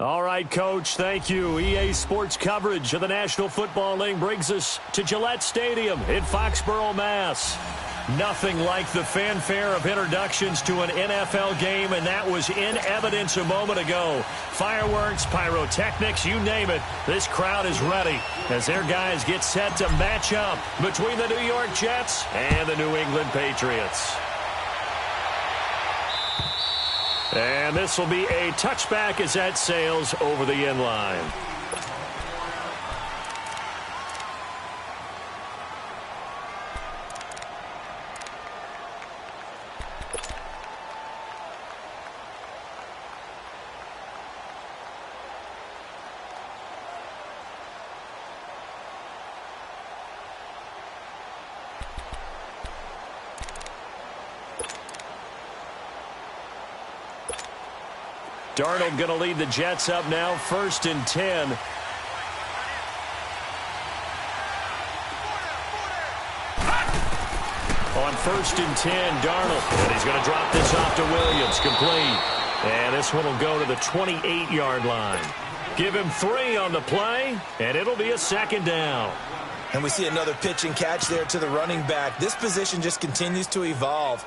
All right, Coach, thank you. EA Sports coverage of the National Football League brings us to Gillette Stadium in Foxborough, Mass. Nothing like the fanfare of introductions to an NFL game, and that was in evidence a moment ago. Fireworks, pyrotechnics, you name it. This crowd is ready as their guys get set to match up between the New York Jets and the New England Patriots. And this will be a touchback as that sails over the end line. Darnold going to lead the Jets up now, 1st and 10. On 1st and 10, Darnold. And he's going to drop this off to Williams, complete. And this one will go to the 28-yard line. Give him 3 on the play, and it'll be a 2nd down. And we see another pitch and catch there to the running back. This position just continues to evolve.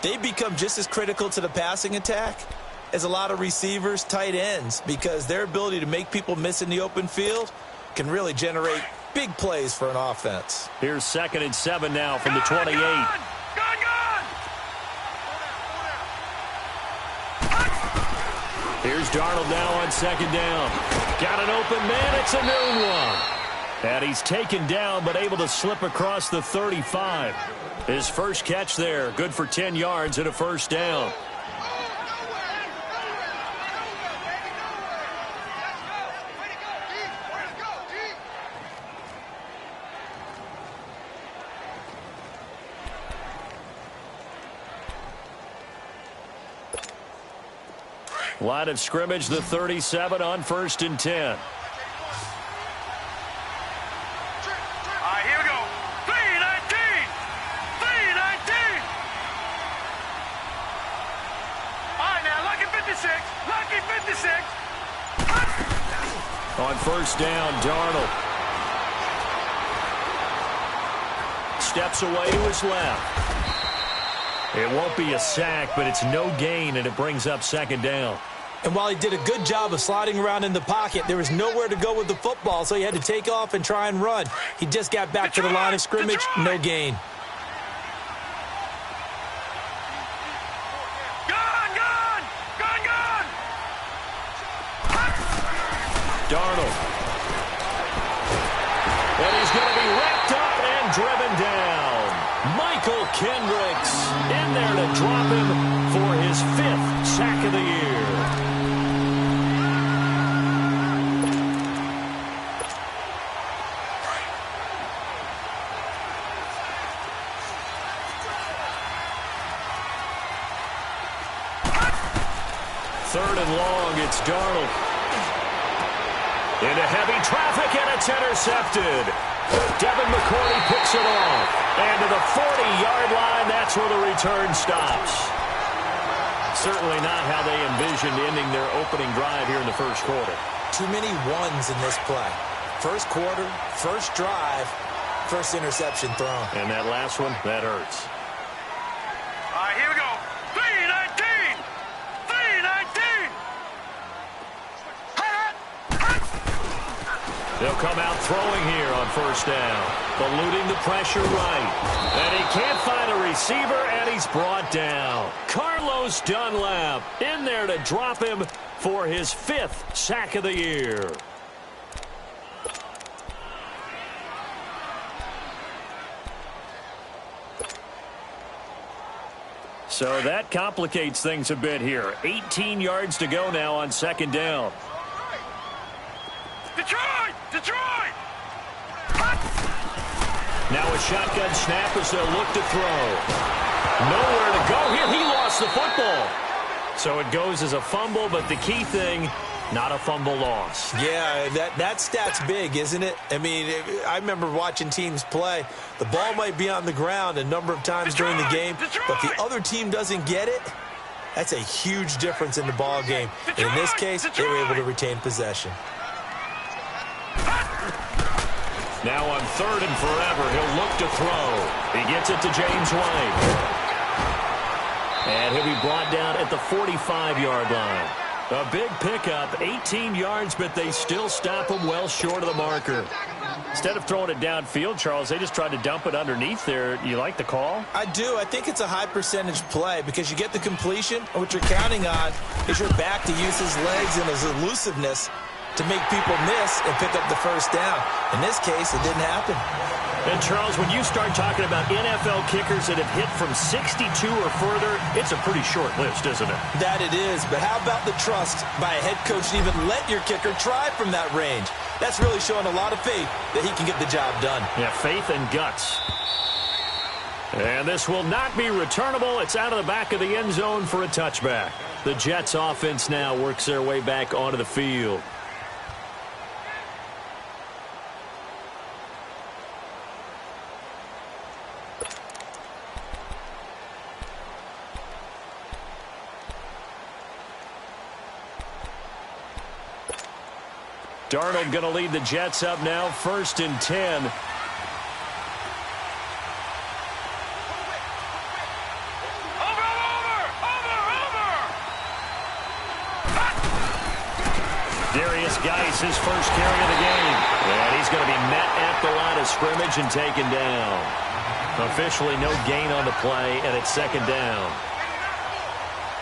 They become just as critical to the passing attack as a lot of receivers, tight ends, because their ability to make people miss in the open field can really generate big plays for an offense. Here's 2nd and 7 now from the 28. Here's Darnold now on 2nd down. Got an open man. It's a noon one. And he's taken down but able to slip across the 35. His first catch there, good for 10 yards and a 1st down. Line of scrimmage, the 37 on 1st and 10. All right, here we go. 3-19. 3-19. All right, now, lucky 56. Lucky 56. On 1st down, Darnold steps away to his left. It won't be a sack, but it's no gain, and it brings up 2nd down. And while he did a good job of sliding around in the pocket, there was nowhere to go with the football, so he had to take off and try and run. He just got back to the line of scrimmage, no gain. Darnold. And he's going to be wrapped up and driven down. Michael Kendricks in there to drop him for his 5th sack of the year. Third and long, it's Darnold. Into heavy traffic, and it's intercepted. Devin McCourty picks it off. And to the 40-yard line, that's where the return stops. Certainly not how they envisioned ending their opening drive here in the first quarter. Too many ones in this play. First quarter, first drive, first interception thrown. And that last one, that hurts. All right, here we go. 3-19. 3-19. They'll come out throwing here on 1st down. Eluding the pressure right. And he can't find a receiver, and he's brought down. Carlos Dunlap in there to drop him for his 5th sack of the year. So that complicates things a bit here. 18 yards to go now on 2nd down. Detroit! Detroit! Now a shotgun snap as they'll look to throw. Nowhere to go here. He lost the football. So it goes as a fumble, but the key thing, not a fumble loss. Yeah, that stat's big, isn't it? I mean, I remember watching teams play. The ball might be on the ground a number of times during the game, but the other team doesn't get it. That's a huge difference in the ball game. And in this case, they were able to retain possession. Now on 3rd and forever, he'll look to throw. He gets it to James White. And he'll be brought down at the 45-yard line. A big pickup, 18 yards, but they still stop him well short of the marker. Instead of throwing it downfield, Charles, they just tried to dump it underneath there. You like the call? I do. I think it's a high-percentage play because you get the completion, and what you're counting on is your back to use his legs and his elusiveness to make people miss and pick up the first down. In this case, it didn't happen. And, Charles, when you start talking about NFL kickers that have hit from 62 or further, it's a pretty short list, isn't it? That it is, but how about the trust by a head coach to even let your kicker try from that range? That's really showing a lot of faith that he can get the job done. Yeah, faith and guts. And this will not be returnable. It's out of the back of the end zone for a touchback. The Jets offense now works their way back onto the field. Darnold going to lead the Jets up now, 1st and 10. Darius Geis, his first carry of the game. And he's going to be met at the line of scrimmage and taken down. Officially no gain on the play, and it's 2nd down.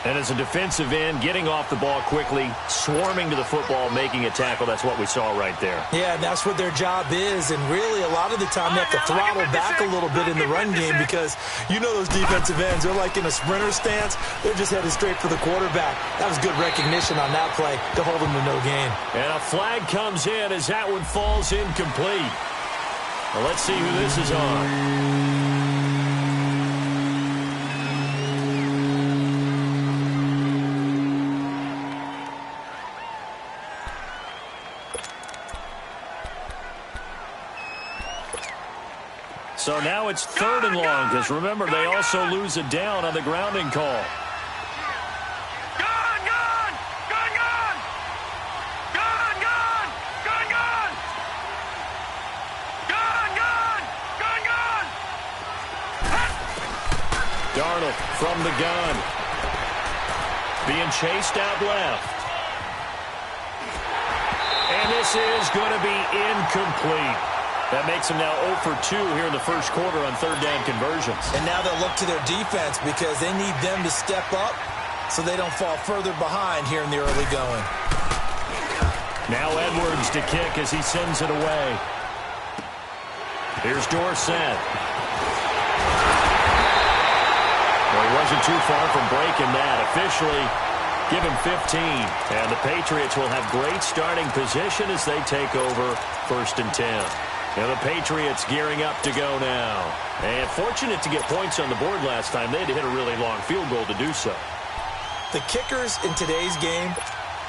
And as a defensive end, getting off the ball quickly, swarming to the football, making a tackle, that's what we saw right there. Yeah, and that's what their job is. And really, a lot of the time, they have to throttle back a little bit in the run game because you know those defensive ends, they're like in a sprinter stance. They're just headed straight for the quarterback. That was good recognition on that play to hold them to no gain. And a flag comes in as that one falls incomplete. Well, let's see who this is on. So now it's 3rd and long, because remember, they also lose a down on the grounding call. Darnold from the gun. Being chased out left. And this is going to be incomplete. That makes them now 0 for 2 here in the first quarter on 3rd down conversions. And now they'll look to their defense because they need them to step up so they don't fall further behind here in the early going. Now Edwards to kick as he sends it away. Here's Dorsett. Well, he wasn't too far from breaking that. Officially, give him 15. And the Patriots will have great starting position as they take over 1st and 10. Now the Patriots gearing up to go now. And fortunate to get points on the board last time. They had to hit a really long field goal to do so. The kickers in today's game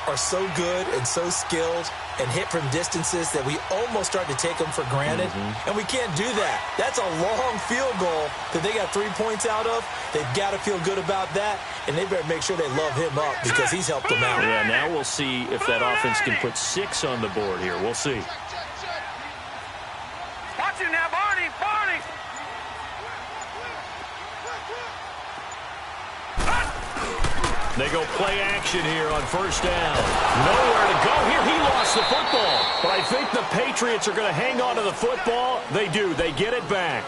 are so good and so skilled and hit from distances that we almost start to take them for granted. And we can't do that. That's a long field goal that they got 3 points out of. They've got to feel good about that, and they better make sure they love him up because he's helped them out. Yeah, now we'll see if that offense can put 6 on the board here. We'll see. Watch him now, Barney! Barney! They go play action here on 1st down. Nowhere to go here. He lost the football. But I think the Patriots are going to hang on to the football. They do. They get it back.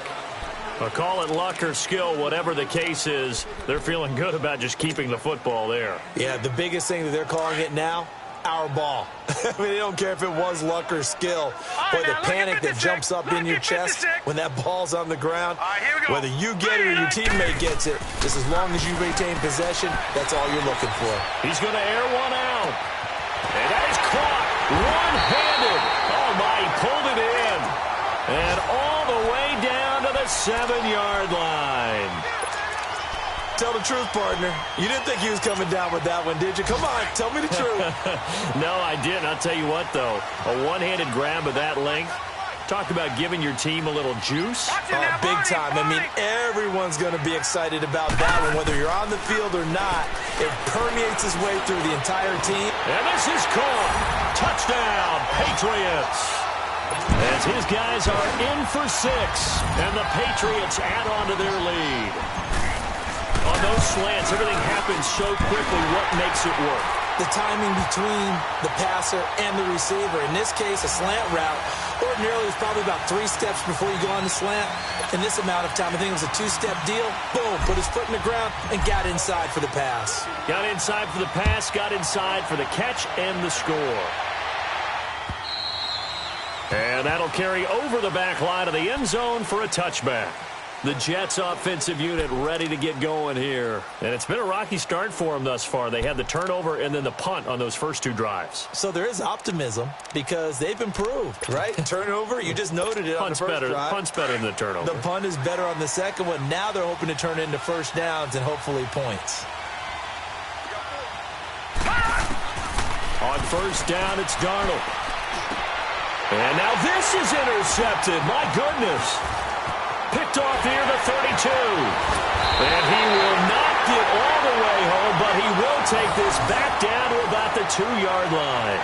I'll call it luck or skill, whatever the case is. They're feeling good about just keeping the football there. Yeah, the biggest thing that they're calling it now, our ball. I mean, they don't care if it was luck or skill. But the panic that jumps up in your chest when that ball's on the ground, whether you get it or your teammate gets it, just as long as you retain possession, that's all you're looking for. He's going to air one out. And that is caught one-handed. Oh, my, he pulled it in. And all the way down to the 7-yard line. Tell the truth, partner. You didn't think he was coming down with that one, did you? Come on, tell me the truth. No, I didn't. I'll tell you what, though. A one-handed grab of that length Talk about giving your team a little juice. Oh, big time. I mean, everyone's going to be excited about that one, whether you're on the field or not. It permeates its way through the entire team. And this is caught. Touchdown, Patriots. As his guys are in for 6, and the Patriots add on to their lead. On those slants, everything happens so quickly. What makes it work? The timing between the passer and the receiver. In this case, a slant route. Ordinarily, it's probably about 3 steps before you go on the slant. In this amount of time, I think it was a 2-step deal. Boom, put his foot in the ground and got inside for the pass. Got inside for the pass, got inside for the catch and the score. And that'll carry over the back line of the end zone for a touchback. The Jets offensive unit ready to get going here. And it's been a rocky start for them thus far. They had the turnover and then the punt on those first 2 drives. So there is optimism because they've improved, right? Turnover, you just noted it on the first drive. Punt's better than the turnover. The punt is better on the second one. Now they're hoping to turn it into first downs and hopefully points. On first down, it's Darnold. And now this is intercepted. My goodness. Picked off near the 32. And he will not get all the way home, but he will take this back down to about the 2-yard line.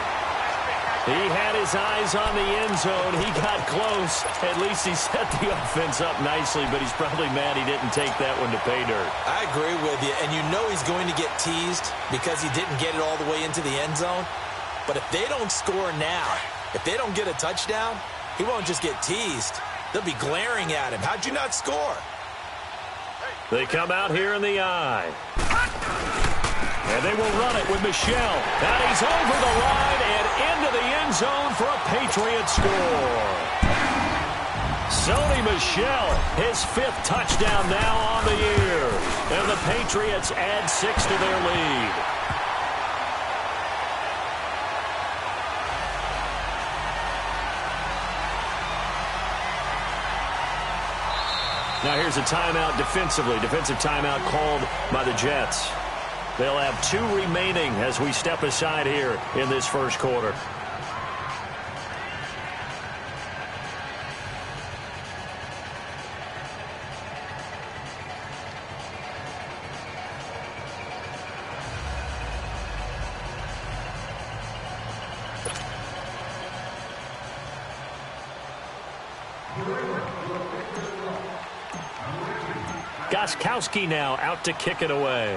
He had his eyes on the end zone. He got close. At least he set the offense up nicely, but he's probably mad he didn't take that one to pay dirt. I agree with you, and you know he's going to get teased because he didn't get it all the way into the end zone. But if they don't score now, if they don't get a touchdown, he won't just get teased. They'll be glaring at him. How'd you not score? They come out here in the eye. And they will run it with Michel. And he's over the line and into the end zone for a Patriot score. Sony Michel, his 5th touchdown now on the year. And the Patriots add 6 to their lead. Now here's a timeout defensively. Defensive timeout called by the Jets. They'll have 2 remaining as we step aside here in this first quarter. Gostkowski now out to kick it away.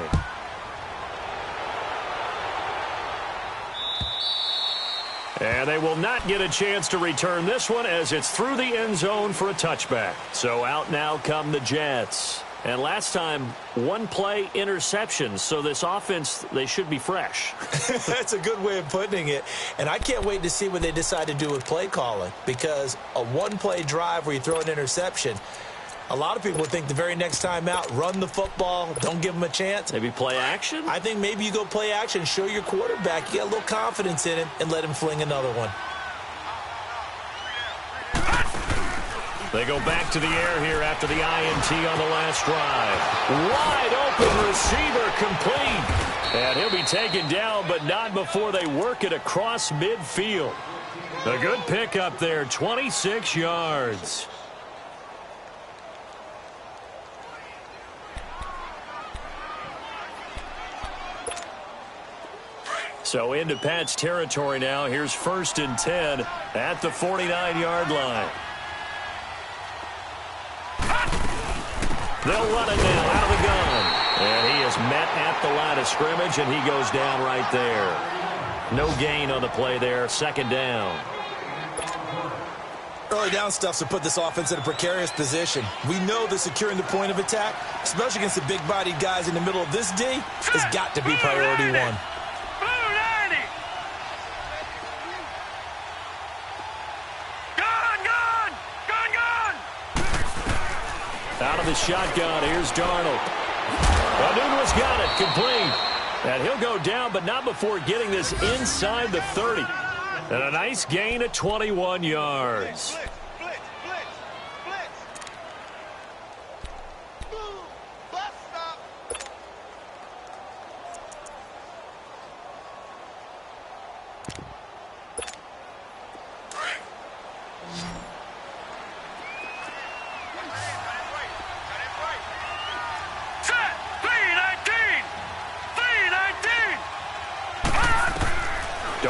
And they will not get a chance to return this one as it's through the end zone for a touchback. So out now come the Jets. And last time, 1-play interceptions. So this offense, they should be fresh. That's a good way of putting it. And I can't wait to see what they decide to do with play calling. Because a 1-play drive where you throw an interception, a lot of people would think the very next time out, run the football, don't give them a chance. Maybe play action? I think maybe you go play action, show your quarterback, you get a little confidence in him, and let him fling another one. They go back to the air here after the INT on the last drive. Wide open receiver complete. And he'll be taken down, but not before they work it across midfield. A good pickup there, 26 yards. So into Pat's territory now. Here's 1st and 10 at the 49-yard line. They'll run it now out of the gun. And he is met at the line of scrimmage, and he goes down right there. No gain on the play there. 2nd down. Early down stuff to put this offense in a precarious position. We know that securing the point of attack, especially against the big-bodied guys in the middle of this D, has got to be priority 1. Out of the shotgun, here's Darnold. Adunua's got it, complete. And he'll go down, but not before getting this inside the 30. And a nice gain of 21 yards.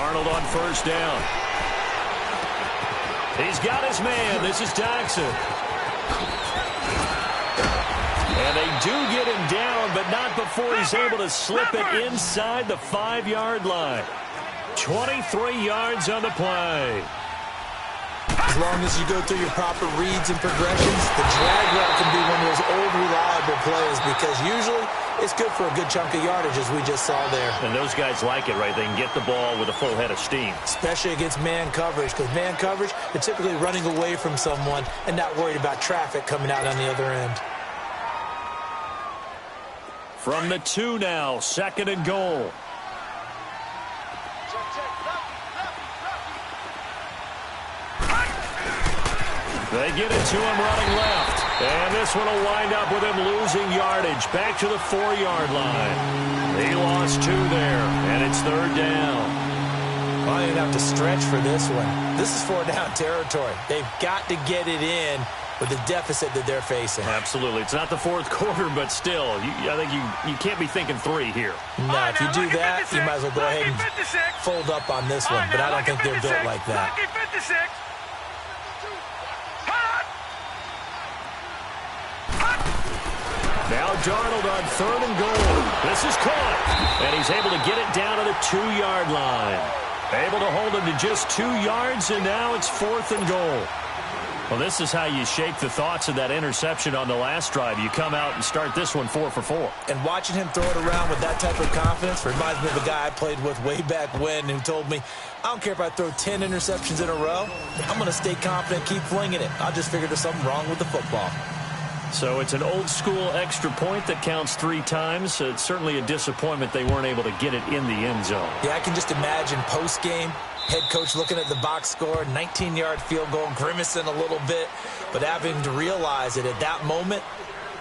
Darnold on first down. He's got his man. This is Jackson. And they do get him down, but not before he's able to slip it inside the 5-yard line. 23 yards on the play. As long as you go through your proper reads and progressions, the drag route can be one of those old reliable plays because usually it's good for a good chunk of yardage, as we just saw there. And those guys like it, right? They can get the ball with a full head of steam. Especially against man coverage, because man coverage, they're typically running away from someone and not worried about traffic coming out on the other end. From the 2 now, 2nd and goal. They get it to him running left. And this one will wind up with him losing yardage. Back to the 4-yard line. He lost 2 there, and it's 3rd down. I don't even have to stretch for this one. This is 4-down territory. They've got to get it in with the deficit that they're facing. Absolutely. It's not the 4th quarter, but still, I think you can't be thinking 3 here. No, if you do that, you might as well go ahead and fold up on this one, but I don't think they're built like that. Now Darnold on 3rd and goal. This is caught, and he's able to get it down to the 2-yard line. Able to hold him to just 2 yards, and now it's 4th and goal. Well, this is how you shake the thoughts of that interception on the last drive. You come out and start this one 4 for 4. And watching him throw it around with that type of confidence reminds me of a guy I played with way back when who told me, I don't care if I throw 10 interceptions in a row. I'm going to stay confident, keep flinging it. I just figured there's something wrong with the football. So it's an old-school extra point that counts 3 times. It's certainly a disappointment they weren't able to get it in the end zone. Yeah, I can just imagine post-game, head coach looking at the box score, 19-yard field goal, grimacing a little bit, but having to realize that at that moment,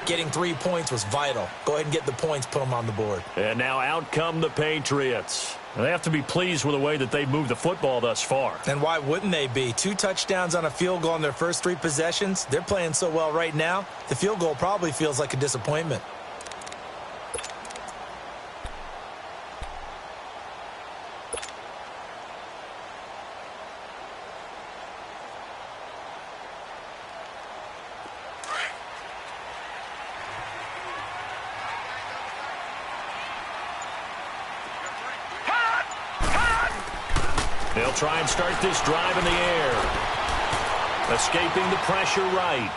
getting 3 points was vital. Go ahead and get the points, put them on the board. And now out come the Patriots. They have to be pleased with the way that they've moved the football thus far. And why wouldn't they be? 2 touchdowns on a field goal in their first 3 possessions. They're playing so well right now, the field goal probably feels like a disappointment. They'll try and start this drive in the air. Escaping the pressure right.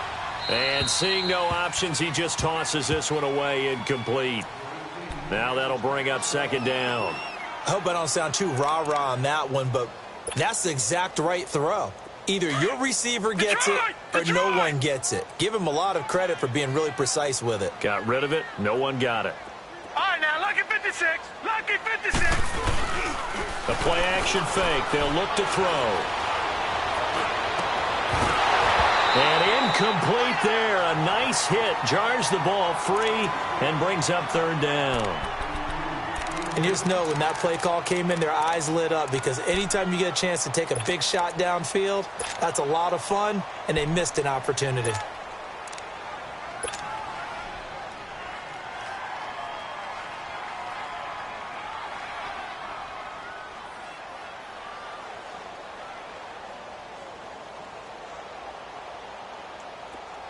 And seeing no options, he just tosses this one away incomplete. Now that'll bring up 2nd down. I hope I don't sound too rah-rah on that one, but that's the exact right throw. Either your receiver gets it or no one gets it. Give him a lot of credit for being really precise with it. Got rid of it. No one got it. All right, now, lucky 56. Lucky 56. The play-action fake. They'll look to throw. And incomplete there. A nice hit. Jars the ball free and brings up 3rd down. And you just know when that play call came in, their eyes lit up because anytime you get a chance to take a big shot downfield, that's a lot of fun, and they missed an opportunity.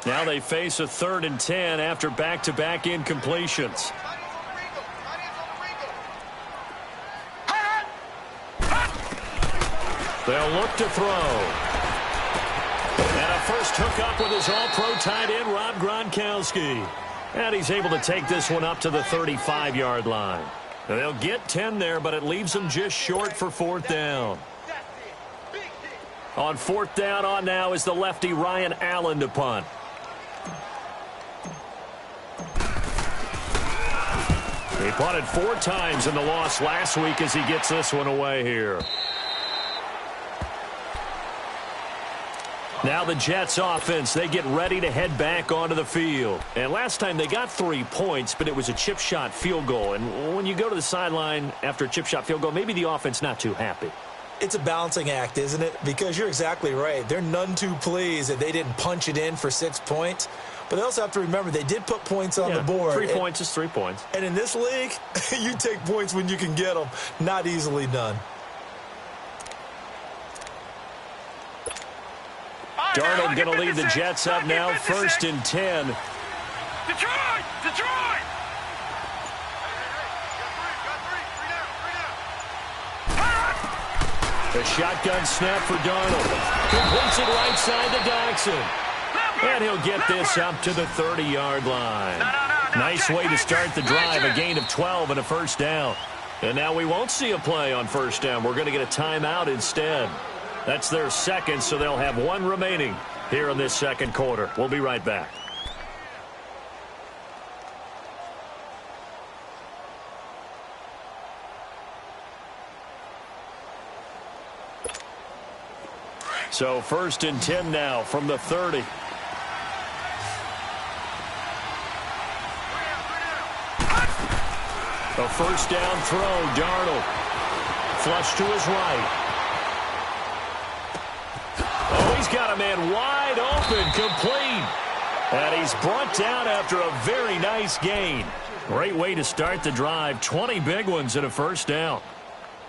Now they face a 3rd and 10 after back-to-back incompletions. They'll look to throw. And a first hookup with his all-pro tight end, Rob Gronkowski. And he's able to take this one up to the 35-yard line. They'll get 10 there, but it leaves them just short for 4th down. On 4th down on now is the lefty Ryan Allen to punt. He punted 4 times in the loss last week as he gets this one away here. Now the Jets offense, they get ready to head back onto the field. And last time they got 3 points, but it was a chip shot field goal. And when you go to the sideline after a chip shot field goal, maybe the offense not too happy. It's a balancing act, isn't it? Because you're exactly right. They're none too pleased that they didn't punch it in for 6 points. But they also have to remember they did put points on the board. 3 points is 3 points. And in this league, you take points when you can get them. Not easily done. Darnold going to lead the Jets up now, 1st and 10. Detroit! Detroit! The shotgun snap for Darnold. Completes it right side to Dodson. And he'll get this up to the 30-yard line. Nice way to start the drive, a gain of 12 and a first down. And now we won't see a play on first down. We're going to get a timeout instead. That's their second, so they'll have one remaining here in this second quarter. We'll be right back. So 1st and 10 now from the 30. A first down throw, Darnold. Flush to his right. Oh, he's got a man wide open, complete. And he's brought down after a very nice gain. Great way to start the drive. 20 big ones and a first down.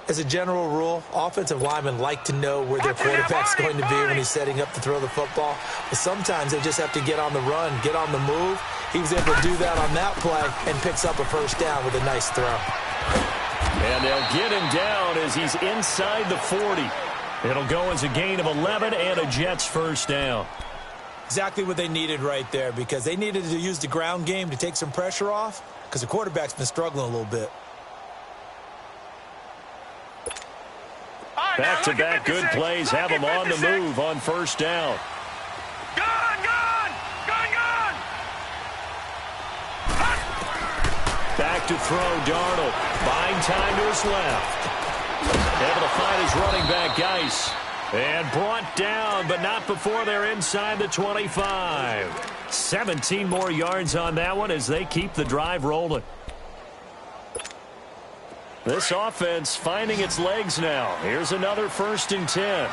As a general rule, offensive linemen like to know where their quarterback's going to be when he's setting up to throw the football. But sometimes they just have to get on the run, get on the move. He was able to do that on that play and picks up a first down with a nice throw. And they'll get him down as he's inside the 40. It'll go as a gain of 11 and a Jets first down. Exactly what they needed right there, because they needed to use the ground game to take some pressure off, because the quarterback's been struggling a little bit. Back-to-back good plays have him on the move on first down. Gone! Back to throw, Darnold. Buying time to his left. Able to find his running back, Geis. And brought down, but not before they're inside the 25. 17 more yards on that one as they keep the drive rolling. This offense finding its legs now. Here's another 1st and 10.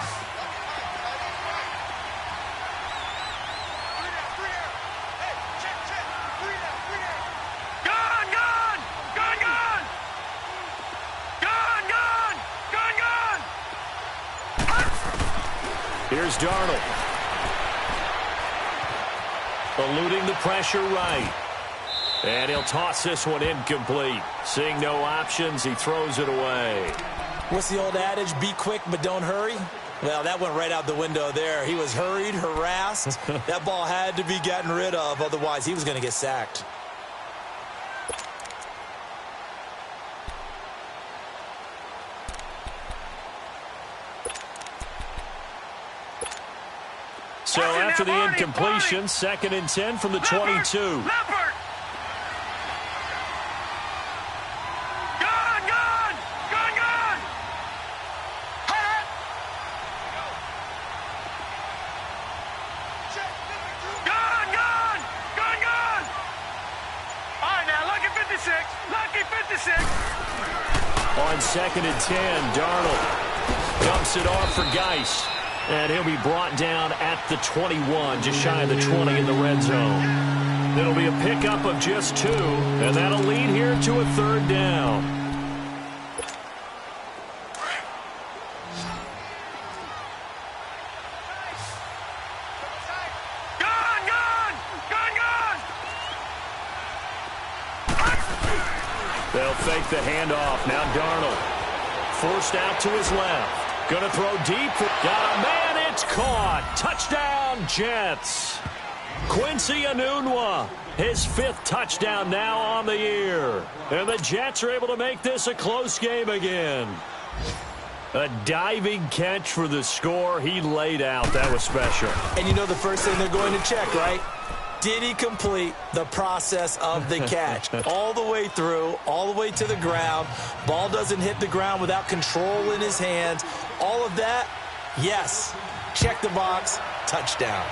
Here's Darnold. Eluding the pressure right. And he'll toss this one incomplete. Seeing no options, he throws it away. What's the old adage? Be quick, but don't hurry. Well, that went right out the window there. He was hurried, harassed. That ball had to be gotten rid of. Otherwise, he was going to get sacked. So after the incompletion, 2nd and 10 from the 22. On 2nd and 10, Darnold dumps it off for Geis. And he'll be brought down at the 21, just shy of the 20 in the red zone. It'll be a pickup of just 2, and that'll lead here to a 3rd down. They'll fake the handoff. Now Darnold forced out to his left. Going to throw deep. Got a man. It's caught. Touchdown, Jets. Quincy Enunwa, his 5th touchdown now on the year. And the Jets are able to make this a close game again. A diving catch for the score. He laid out. That was special. And you know the first thing they're going to check, right? Did he complete the process of the catch? All the way through, all the way to the ground. Ball doesn't hit the ground without control in his hands. All of that, yes. Check the box, touchdown.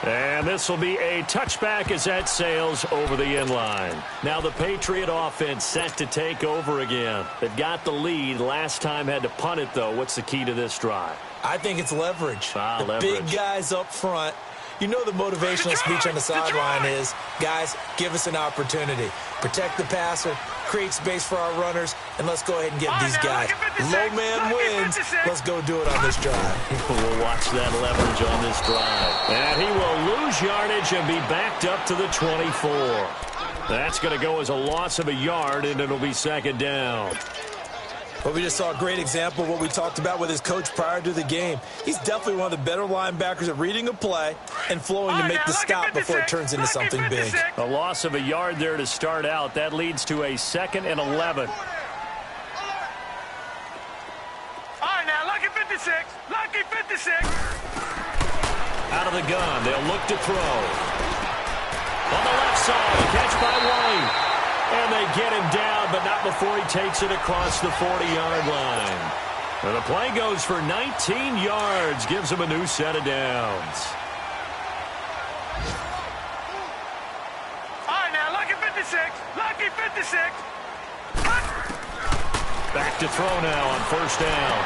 And this will be a touchback as that sails over the end line. Now the Patriot offense set to take over again. They've got the lead. Last time had to punt it, though. What's the key to this drive? I think it's leverage. Leverage. Big guys up front. You know the motivational speech on the sideline is, guys, give us an opportunity. Protect the passer, create space for our runners, and let's go ahead and get these guys. Low man wins. Let's go do it on this drive. We'll watch that leverage on this drive. And he will lose yardage and be backed up to the 24. That's going to go as a loss of a yard, and it'll be second down. But we just saw a great example of what we talked about with his coach prior to the game. He's definitely one of the better linebackers at reading a play and flowing to make the stop before it turns into something big. A loss of a yard there to start out. That leads to a 2nd and 11. All right, now, lucky 56. Lucky 56. Out of the gun. They'll look to throw. On the left side, catch by White. And they get him down, but not before he takes it across the 40-yard line. And the play goes for 19 yards, gives him a new set of downs. All right, now, lucky 56. Lucky 56. Back to throw now on first down.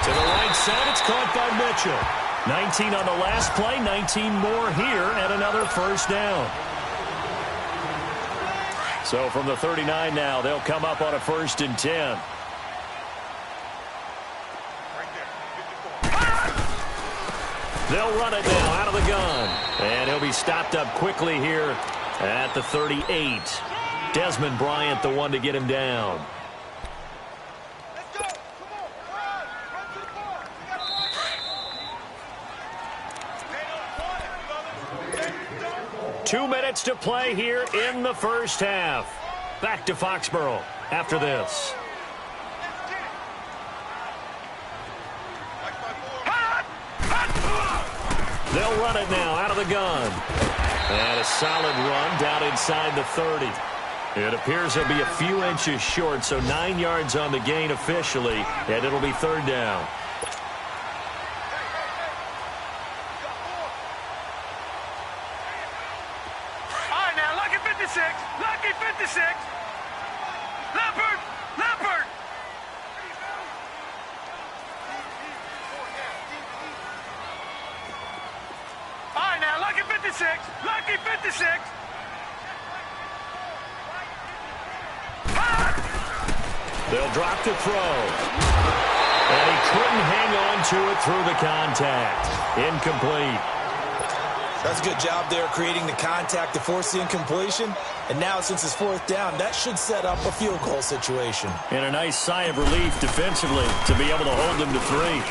To the right side, it's caught by Mitchell. 19 on the last play, 19 more here, and another first down. So from the 39 now, they'll come up on a 1st and 10. They'll run it now out of the gun. And he'll be stopped up quickly here at the 38. Desmond Bryant, the one to get him down. Let's go. Come on. Run to the ball. We got 2 minutes to play here in the first half. Back to Foxborough after this. They'll run it now out of the gun. And a solid run down inside the 30. It appears he'll be a few inches short, so 9 yards on the gain officially, and it'll be 3rd down. All right, now, lucky 56. Lucky 56. Leopard. Leopard. All right, now, lucky 56. Lucky 56. They'll drop to throw. And he couldn't hang on to it through the contact. Incomplete. That's a good job there creating the contact to force the incompletion. And now, since it's 4th down, that should set up a field goal situation. And a nice sigh of relief defensively to be able to hold them to 3.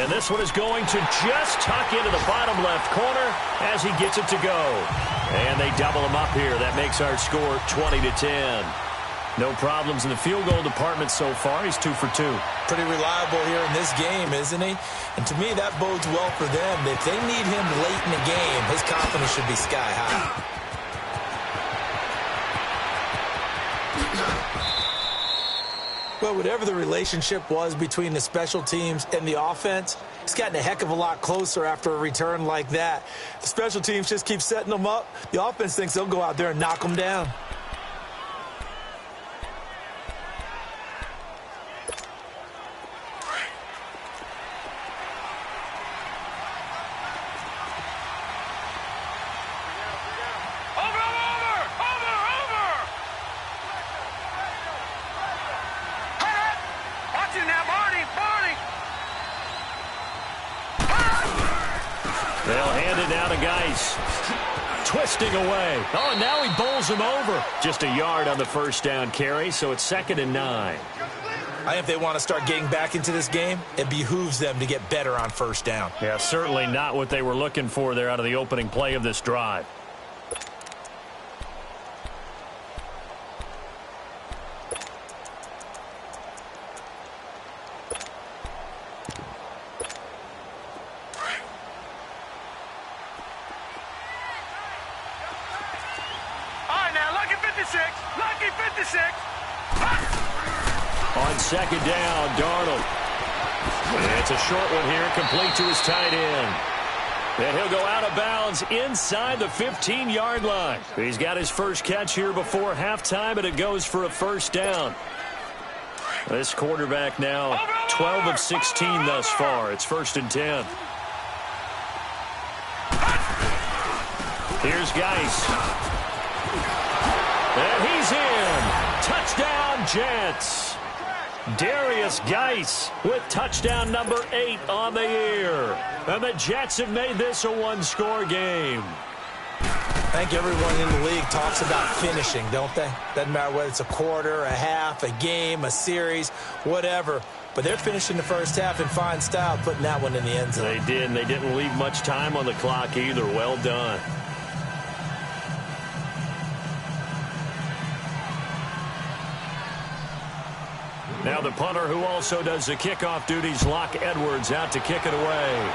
And this one is going to just tuck into the bottom left corner as he gets it to go. And they double him up here. That makes our score 20-10. No problems in the field goal department so far. He's 2 for 2. Pretty reliable here in this game, isn't he? And to me, that bodes well for them. If they need him late in the game, his confidence should be sky high. Well, whatever the relationship was between the special teams and the offense, it's gotten a heck of a lot closer after a return like that. The special teams just keep setting them up. The offense thinks they'll go out there and knock them down. Twisting away. Oh, and now he bowls him over. Just a yard on the first down carry, so it's 2nd and 9. I think if they want to start getting back into this game, it behooves them to get better on first down. Yeah, certainly not what they were looking for there out of the opening play of this drive. On 2nd down, Darnold. It's a short one here, complete to his tight end. And he'll go out of bounds inside the 15-yard line. He's got his first catch here before halftime, and it goes for a first down. This quarterback now 12 of 16 thus far. It's 1st and 10. Here's Geis. And he's in. Touchdown, Jets. Darius Geis with touchdown number 8 on the year. And the Jets have made this a one-score game. I think everyone in the league talks about finishing, don't they? Doesn't matter whether it's a quarter, a half, a game, a series, whatever. But they're finishing the first half in fine style, putting that one in the end zone. They did, and they didn't leave much time on the clock either. Well done. Now the punter who also does the kickoff duties, Locke Edwards, out to kick it away.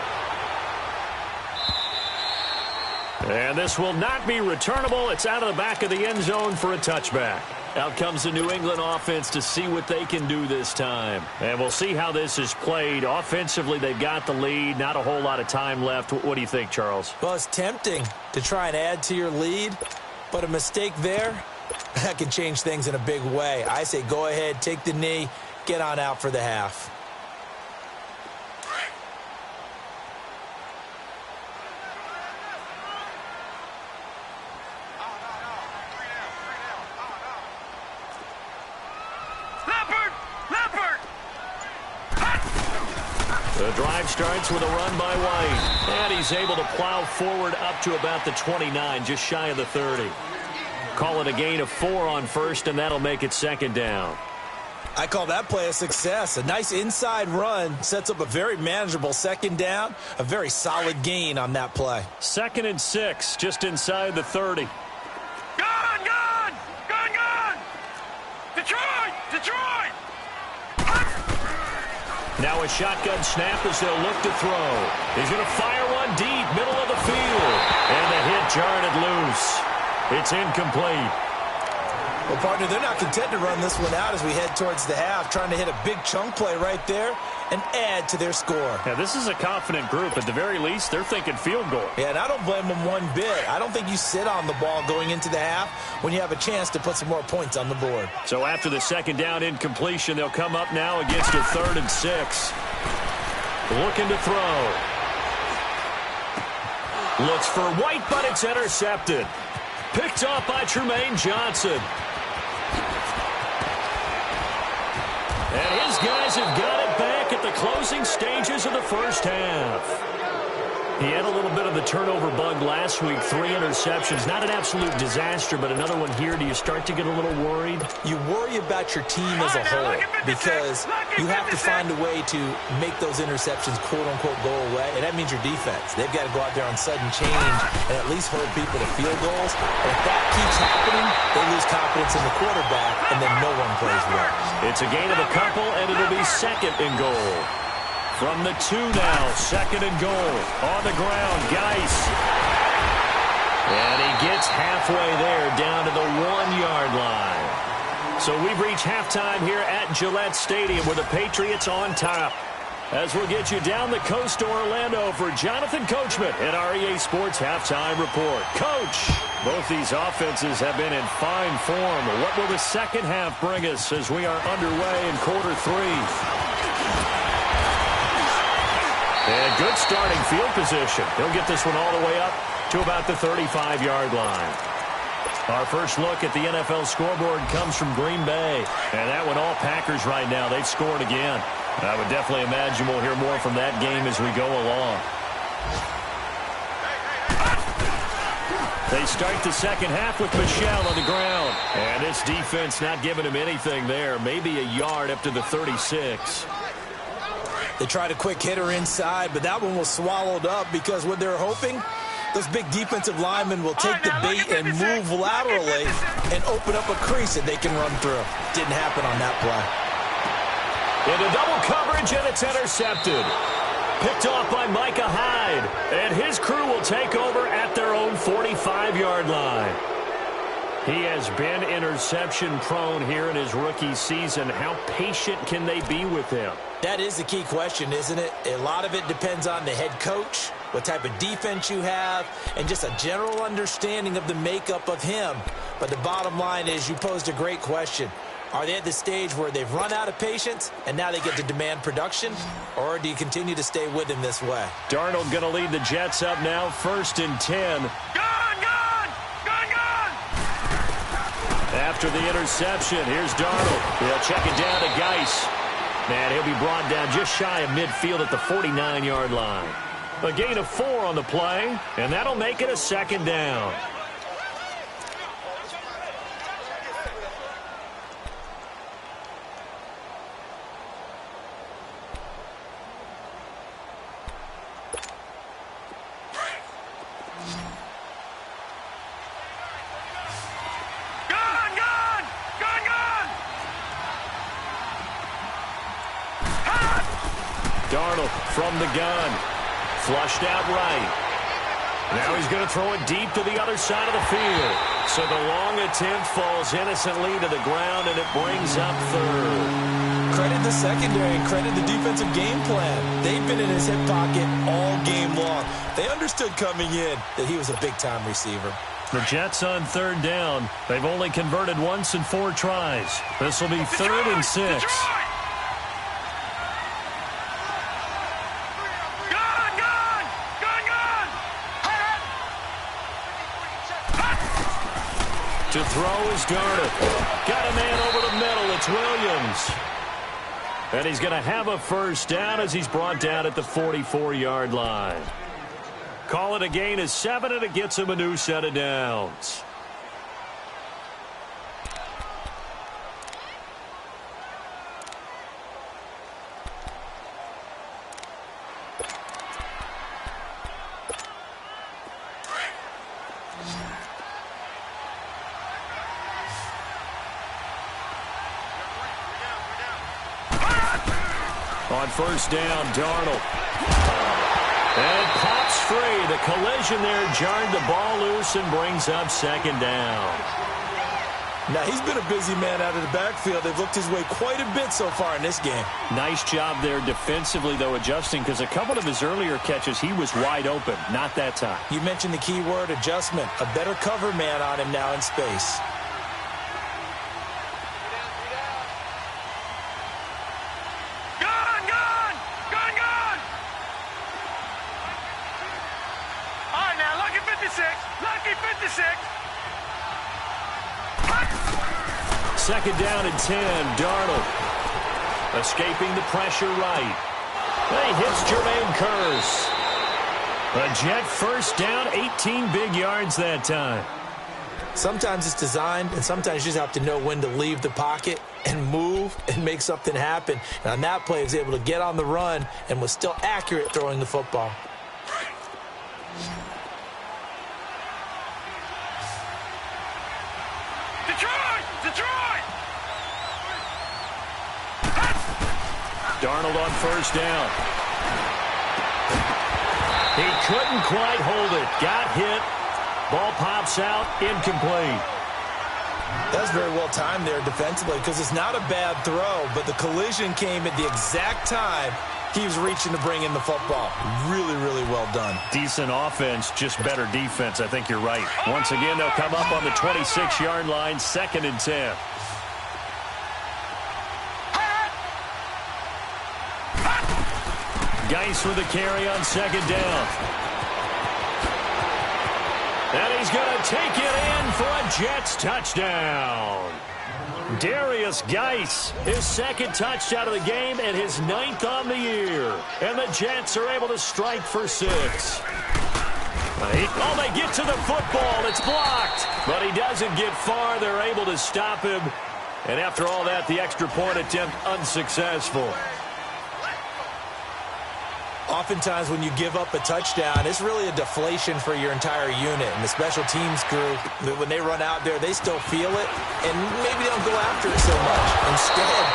And this will not be returnable. It's out of the back of the end zone for a touchback. Out comes the New England offense to see what they can do this time. And we'll see how this is played. Offensively, they've got the lead. Not a whole lot of time left. What do you think, Charles? Well, it's tempting to try and add to your lead, but a mistake there, that can change things in a big way. I say go ahead, take the knee, get on out for the half. The drive starts with a run by White. And he's able to plow forward up to about the 29, just shy of the 30. Call it a gain of 4 on first, and that'll make it second down. I call that play a success. A nice inside run sets up a very manageable second down. A very solid gain on that play. 2nd and 6, just inside the 30. Gone! Detroit! Now a shotgun snap as they'll look to throw. He's going to fire one deep, middle of the field. And the hit jarred it loose. It's incomplete. Well, partner, they're not content to run this one out as we head towards the half, trying to hit a big chunk play right there and add to their score. Yeah, this is a confident group. At the very least, they're thinking field goal. Yeah, and I don't blame them one bit. I don't think you sit on the ball going into the half when you have a chance to put some more points on the board. So after the second down incompletion, they'll come up now against a 3rd and 6. Looking to throw. Looks for White, but it's intercepted. Picked off by Trumaine Johnson. And his guys have got it back at the closing stages of the first half. He had a little bit of the turnover bug last week, 3 interceptions. Not an absolute disaster, but another one here. Do you start to get a little worried? You worry about your team as a whole because you have to find a way to make those interceptions quote-unquote go away, and that means your defense. They've got to go out there on sudden change and at least hold people to field goals. And if that keeps happening, they lose confidence in the quarterback, and then no one plays well. It's a gain of a couple, and it'll be 2nd and goal. From the 2 now, 2nd and goal. On the ground, Geis. And he gets halfway there, down to the 1-yard line. So we've reached halftime here at Gillette Stadium with the Patriots on top. As we'll get you down the coast to Orlando for Jonathan Coachman at our EA Sports Halftime Report. Coach, both these offenses have been in fine form. What will the second half bring us as we are underway in quarter 3? And good starting field position. He'll get this one all the way up to about the 35-yard line. Our first look at the NFL scoreboard comes from Green Bay. And that one all Packers right now. They've scored again. I would definitely imagine we'll hear more from that game as we go along. They start the second half with Michel on the ground. And this defense not giving him anything there. Maybe a yard up to the 36. They tried a quick hitter inside, but that one was swallowed up because what they're hoping, those big defensive linemen will take the bait and move laterally and open up a crease that they can run through. Didn't happen on that play. Into double coverage, and it's intercepted. Picked off by Micah Hyde. And his crew will take over at their own 45-yard line. He has been interception-prone here in his rookie season. How patient can they be with him? That is the key question, isn't it? A lot of it depends on the head coach, what type of defense you have, and just a general understanding of the makeup of him. But the bottom line is you posed a great question. Are they at the stage where they've run out of patience and now they get to demand production? Or do you continue to stay with him this way? Darnold going to lead the Jets up now, 1st and 10. After the interception, here's Darnold. He'll check it down to Geis. And he'll be brought down just shy of midfield at the 49-yard line. A gain of 4 on the play, and that'll make it a second down. Darnold from the gun. Flushed out right. Now he's going to throw it deep to the other side of the field. So the long attempt falls innocently to the ground, and it brings up third. Credit the secondary and credit the defensive game plan. They've been in his hip pocket all game long. They understood coming in that he was a big-time receiver. The Jets on third down. They've only converted once in 4 tries. This will be 3rd and 6. To throw is Darnold. Got a man over the middle. It's Williams. And he's going to have a first down as he's brought down at the 44-yard line. Call it a gain of 7, and it gets him a new set of downs. On first down, Darnold. And pops free. The collision there jarred the ball loose and brings up second down. Now, he's been a busy man out of the backfield. They've looked his way quite a bit so far in this game. Nice job there defensively, though, adjusting, because a couple of his earlier catches, he was wide open. Not that time. You mentioned the key word, adjustment. A better cover man on him now in space. Second down and 10, Darnold. Escaping the pressure right. He hits Jermaine Kearse. A Jet first down, 18 big yards that time. Sometimes it's designed, and sometimes you just have to know when to leave the pocket and move and make something happen. And on that play, he was able to get on the run and was still accurate throwing the football. Darnold on first down. He couldn't quite hold it. Got hit. Ball pops out. Incomplete. That's very well timed there defensively, because it's not a bad throw, but the collision came at the exact time he was reaching to bring in the football. Really, really well done. Decent offense, just better defense. I think you're right. Once again, they'll come up on the 26-yard line, 2nd and 10. Geis with the carry on second down. And he's going to take it in for a Jets touchdown. Darius Geis, his 2nd touchdown of the game and his 9th on the year. And the Jets are able to strike for 6. Oh, they get to the football. It's blocked. But he doesn't get far. They're able to stop him. And after all that, the extra point attempt unsuccessful. Oftentimes when you give up a touchdown, it's really a deflation for your entire unit. And the special teams crew, when they run out there, they still feel it, and maybe they don't go after it so much. Instead,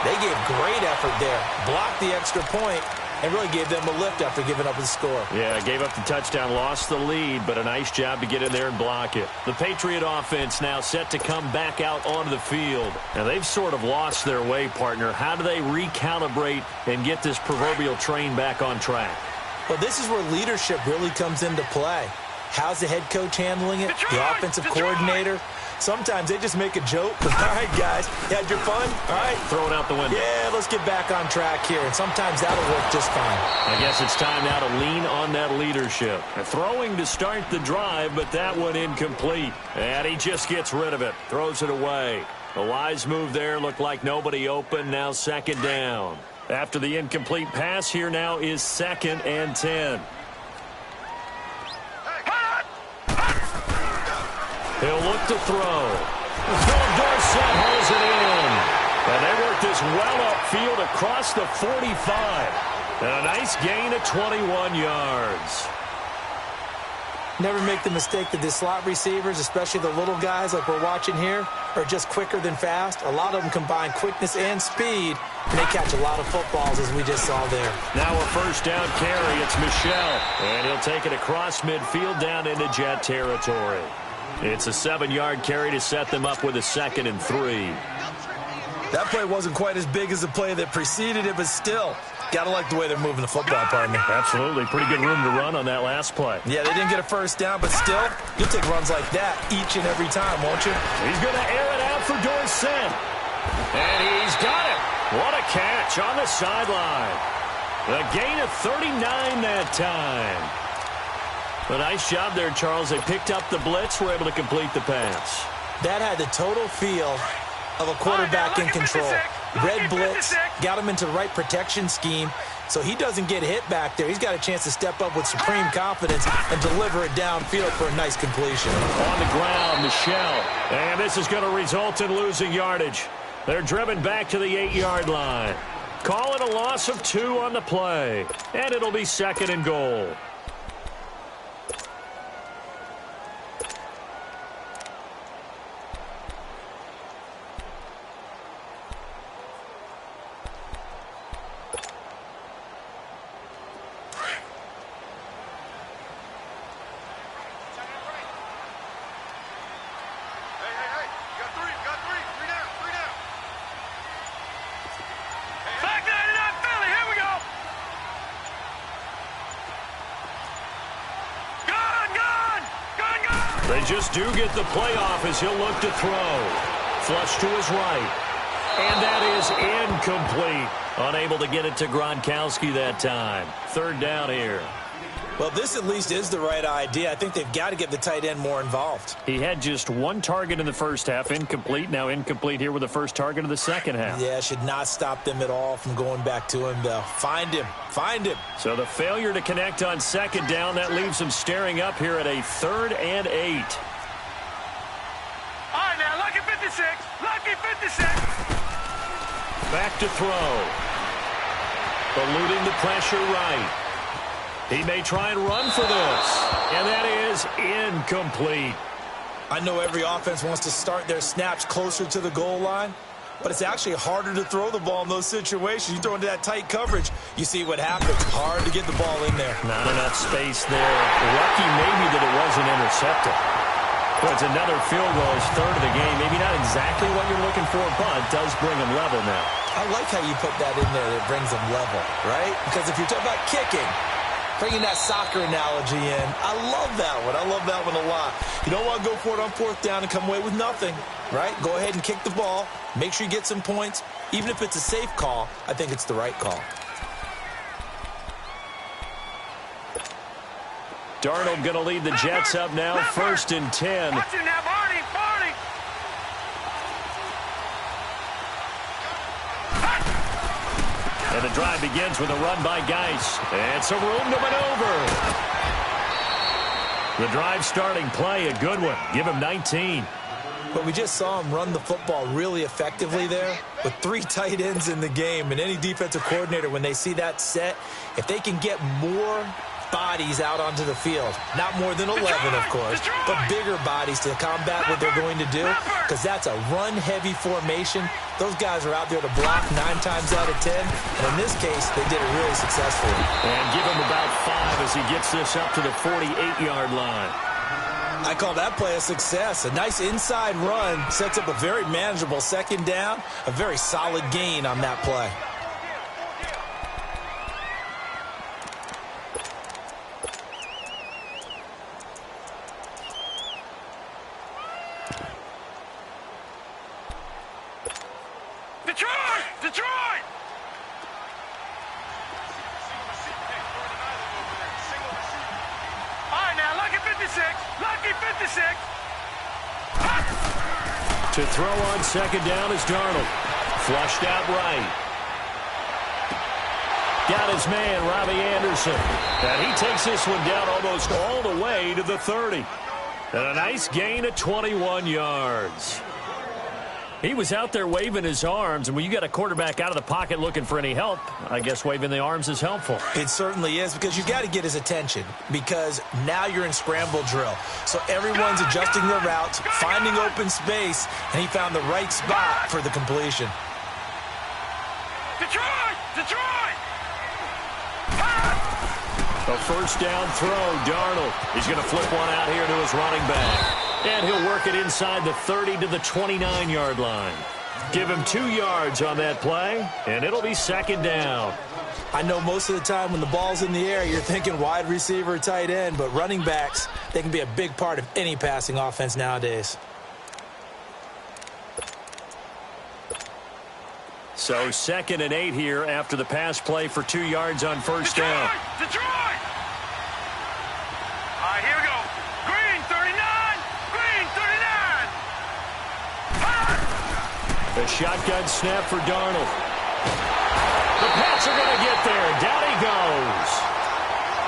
they gave great effort there, blocked the extra point, and really gave them a lift after giving up the score. Yeah, gave up the touchdown, lost the lead, but a nice job to get in there and block it. The Patriot offense now set to come back out onto the field. Now, they've sort of lost their way, partner. How do they recalibrate and get this proverbial train back on track? Well, this is where leadership really comes into play. How's the head coach handling it? The offensive coordinator? Sometimes they just make a joke. All right, guys, you had your fun? All right. Throw it out the window. Yeah, let's get back on track here. And sometimes that'll work just fine. I guess it's time now to lean on that leadership. Throwing to start the drive, but that one incomplete. And he just gets rid of it. Throws it away. A wise move there. Looked like nobody open. Now second down. After the incomplete pass, here now is 2nd and 10. He'll look to throw. Philip Dorsett holds it in. And they work this well upfield across the 45. And a nice gain of 21 yards. Never make the mistake that the slot receivers, especially the little guys like we're watching here, are just quicker than fast. A lot of them combine quickness and speed, and they catch a lot of footballs, as we just saw there. Now a first down carry. It's Michel. And he'll take it across midfield down into Jet territory. It's a 7-yard carry to set them up with a 2nd and 3. That play wasn't quite as big as the play that preceded it, but still, got to like the way they're moving the football, partner. Absolutely. Pretty good room to run on that last play. Yeah, they didn't get a first down, but still, you'll take runs like that each and every time, won't you? He's going to air it out for Dorsett. And he's got it. What a catch on the sideline. A gain of 39 that time. A nice job there, Charles. They picked up the blitz, were able to complete the pass. That had the total feel of a quarterback in control. Red blitz, got him into the right protection scheme, so he doesn't get hit back there. He's got a chance to step up with supreme confidence and deliver it downfield for a nice completion. On the ground, Michel. And this is going to result in losing yardage. They're driven back to the 8-yard line. Call it a loss of 2 on the play. And it'll be 2nd and goal. They just do get the playoff as he'll look to throw. Flush to his right. And that is incomplete. Unable to get it to Gronkowski that time. 3rd down here. Well, this at least is the right idea. I think they've got to get the tight end more involved. He had just 1 target in the first half. Incomplete. Now incomplete here with the first target of the second half. Yeah, should not stop them at all from going back to him, though. Find him. Find him. So the failure to connect on 2nd down, that leaves them staring up here at a 3rd and 8. All right, now, lucky 56. Lucky 56. Back to throw. Eluding the pressure right. He may try and run for this. And that is incomplete. I know every offense wants to start their snaps closer to the goal line, but it's actually harder to throw the ball in those situations. You throw into that tight coverage, you see what happens. Hard to get the ball in there. Not enough space there. Lucky maybe that it wasn't intercepted. Well, it's another field goal, his 3rd of the game. Maybe not exactly what you're looking for, but does bring them level now. I like how you put that in there that brings them level, right? Because if you're talking about kicking, bringing that soccer analogy in, I love that one. I love that one a lot. You don't want to go for it on 4th down and come away with nothing, right? Go ahead and kick the ball. Make sure you get some points. Even if it's a safe call, I think it's the right call. Darnold going to lead the Jets up now, 1st and 10. Watch it now, Barney, Barney. And the drive begins with a run by Geis. And some room to maneuver. The drive starting play, a good one. Give him 19. But we just saw him run the football really effectively there with 3 tight ends in the game. And any defensive coordinator, when they see that set, if they can get more bodies out onto the field, not more than 11, of course, but bigger bodies to combat what they're going to do, because that's a run-heavy formation. Those guys are out there to block 9 times out of 10, and in this case, they did it really successfully. And give him about 5 as he gets this up to the 48-yard line. I call that play a success. A nice inside run sets up a very manageable 2nd down, a very solid gain on that play. To throw on second down is Darnold. Flushed out right. Got his man, Robbie Anderson. And he takes this one down almost all the way to the 30. And a nice gain of 21 yards. He was out there waving his arms, and when you got a quarterback out of the pocket looking for any help, I guess waving the arms is helpful. It certainly is, because you got to get his attention, because now you're in scramble drill. So everyone's adjusting their routes, finding open space, and he found the right spot for the completion. Detroit! Detroit! A first down throw, Darnold. He's going to flip one out here to his running back. And he'll work it inside the 30 to the 29-yard line. Give him 2 yards on that play, and it'll be second down. I know most of the time when the ball's in the air, you're thinking wide receiver, tight end, but running backs, they can be a big part of any passing offense nowadays. So 2nd and 8 here after the pass play for 2 yards on first down. Detroit! All right, here we go. Green, 39! Green, 39! The shotgun snap for Darnold. The Pats are going to get there. Down he goes.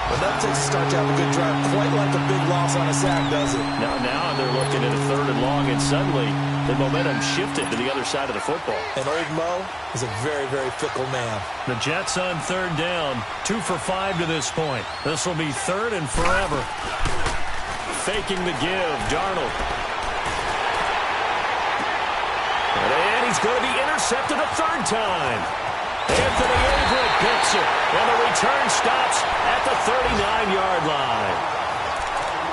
But that takes a start to have a good drive, quite like a big loss on a sack, does it? Now they're looking at a 3rd and long, and suddenly the momentum shifted to the other side of the football. And old Mo is a very, very fickle man. The Jets on 3rd down, 2 for 5 to this point. This will be 3rd and forever. Faking the give, Darnold. And he's going to be intercepted a 3rd time. Anthony Averett picks it, and the return stops at the 39-yard line.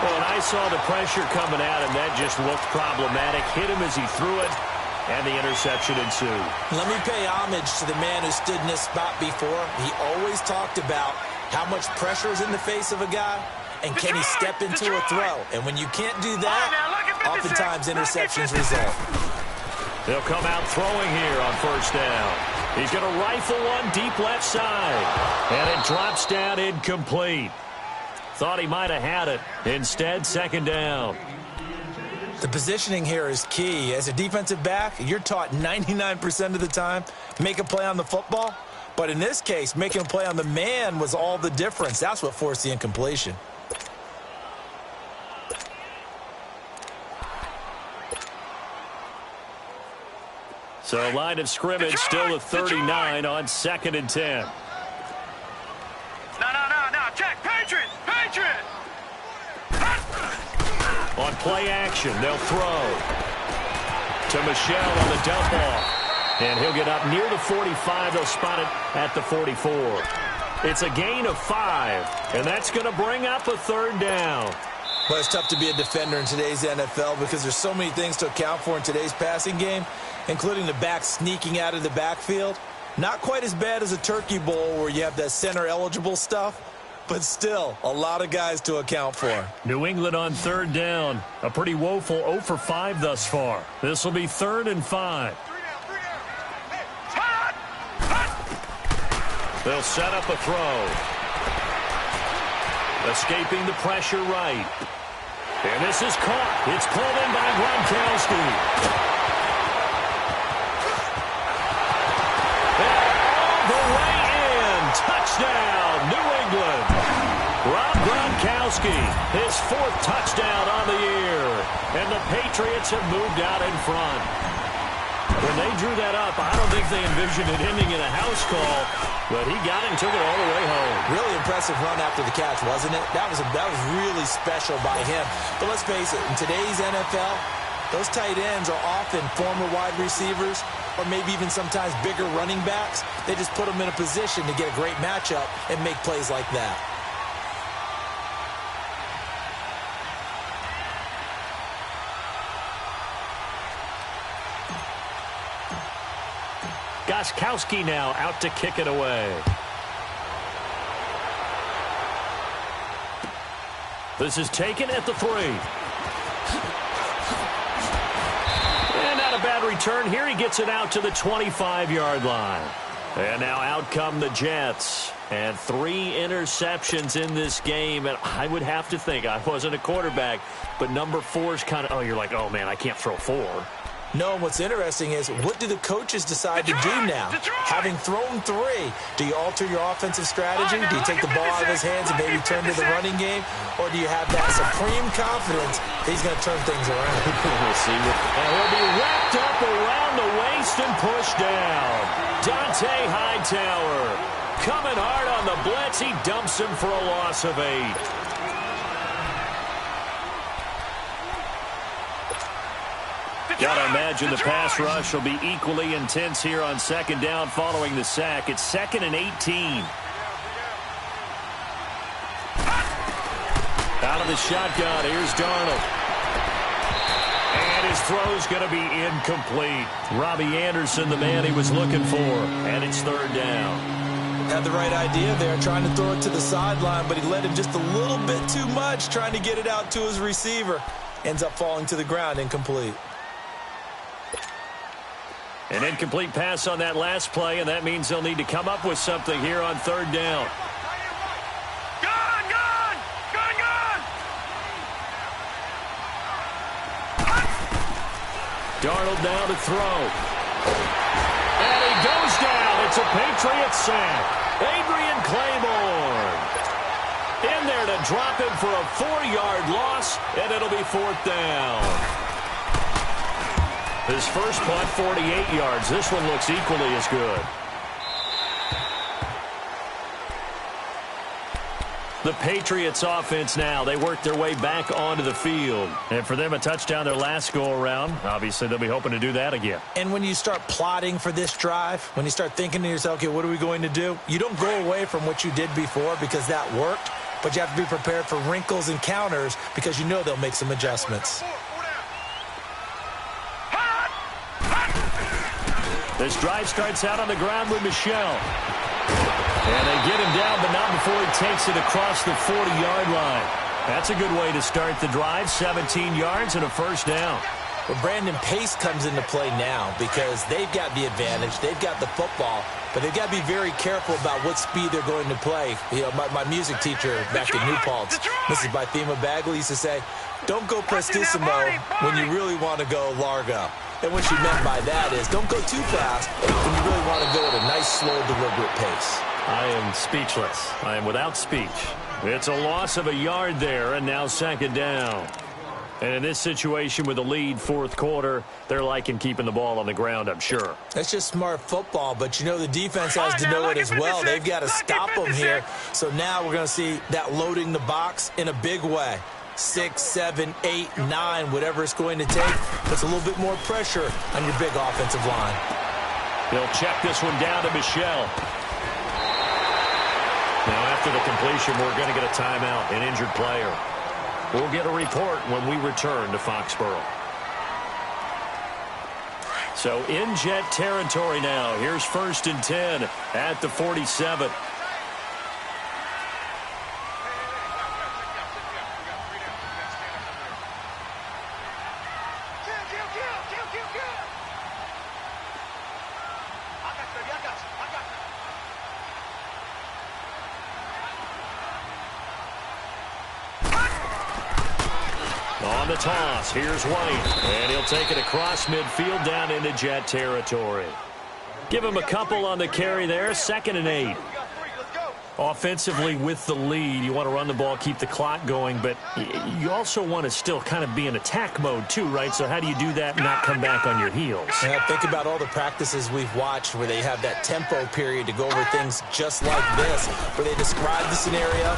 And I saw the pressure coming at him. That just looked problematic. Hit him as he threw it, and the interception ensued. Let me pay homage to the man who stood in this spot before. He always talked about how much pressure is in the face of a guy, and can he step into a throw. And when you can't do that, oftentimes interceptions result. They'll come out throwing here on first down. He's going to rifle one deep left side, and it drops down incomplete. Thought he might have had it. Instead, second down. The positioning here is key. As a defensive back, you're taught 99% of the time, make a play on the football. But in this case, making a play on the man was all the difference. That's what forced the incompletion. So line of scrimmage still at 39 on 2nd and 10. No. Check. Patriots! Patriots! On play action, they'll throw to Michelle on the dump off. And he'll get up near the 45. They'll spot it at the 44. It's a gain of 5, and that's going to bring up a 3rd down. Well, it's tough to be a defender in today's NFL because there's so many things to account for in today's passing game, including the back sneaking out of the backfield. Not quite as bad as a turkey bowl where you have that center-eligible stuff, but still a lot of guys to account for. New England on 3rd down. A pretty woeful 0 for 5 thus far. This will be 3rd and 5. They'll set up a throw. Escaping the pressure right. And this is caught. It's pulled in by Gronkowski. And all the way in. Touchdown, New England. Rob Gronkowski, his 4th touchdown on the year. And the Patriots have moved out in front. When they drew that up, I don't think they envisioned it ending in a house call, but he got it and took it all the way home. Really impressive run after the catch, wasn't it? That was really special by him. But let's face it, in today's NFL, those tight ends are often former wide receivers or maybe even sometimes bigger running backs. They just put them in a position to get a great matchup and make plays like that. Gostkowski now out to kick it away. This is taken at the 3. And not a bad return here. He gets it out to the 25-yard line. And now out come the Jets. And 3 interceptions in this game. And I would have to think, I wasn't a quarterback, but number 4 is kind of, you're like, oh, man, I can't throw 4. No, what's interesting is, what do the coaches decide to do now? Having thrown 3, do you alter your offensive strategy? Do you take the ball out of his hands and maybe turn to the running game? Or do you have that supreme confidence that he's going to turn things around? We'll see. And he'll be wrapped up around the waist and pushed down. Dante Hightower coming hard on the blitz. He dumps him for a loss of 8. Gotta imagine the pass rush will be equally intense here on second down following the sack. It's 2nd and 18. Out of the shotgun, here's Darnold. And his throw's going to be incomplete. Robbie Anderson, the man he was looking for. And it's 3rd down. Had the right idea there, trying to throw it to the sideline, but he led him just a little bit too much, trying to get it out to his receiver. Ends up falling to the ground, incomplete. An incomplete pass on that last play, and that means they'll need to come up with something here on 3rd down. Darnold now to throw. And he goes down. It's a Patriots sack. Adrian Claiborne in there to drop him for a 4-yard loss, and it'll be 4th down. His first punt, 48 yards. This one looks equally as good. The Patriots offense now, they work their way back onto the field. And for them, a touchdown their last go-around. Obviously, they'll be hoping to do that again. And when you start plotting for this drive, when you start thinking to yourself, okay, what are we going to do? You don't go away from what you did before because that worked, but you have to be prepared for wrinkles and counters because you know they'll make some adjustments. This drive starts out on the ground with Michel. And they get him down, but not before he takes it across the 40-yard line. That's a good way to start the drive. 17 yards and a 1st down. Well, Brandon, pace comes into play now because they've got the advantage. They've got the football, but they've got to be very careful about what speed they're going to play. You know, my music teacher back in New Paltz, Mrs. Bythema Bagley, used to say, don't go prestissimo when you really want to go largo. And what she meant by that is don't go too fast when you really want to go at a nice, slow, deliberate pace. I am speechless. I am without speech. It's a loss of a yard there, and now 2nd down. And in this situation with a lead, 4th quarter, they're liking keeping the ball on the ground, I'm sure. That's just smart football, but you know the defense has to know it as well. They've got to stop them here. So now we're going to see that loading the box in a big way. 6, 7, 8, 9, whatever it's going to take. Puts a little bit more pressure on your big offensive line. They'll check this one down to Michel. Now, after the completion, we're going to get a timeout, an injured player. We'll get a report when we return to Foxborough. So, in Jet territory now. Here's 1st and 10 at the 47. On the toss, here's White, and he'll take it across midfield down into Jet territory. Give him a couple on the carry there, 2nd and 8. Offensively with the lead, you want to run the ball, keep the clock going, but you also want to still kind of be in attack mode too, right? So how do you do that and not come back on your heels? Yeah, think about all the practices we've watched where they have that tempo period to go over things just like this, where they describe the scenario,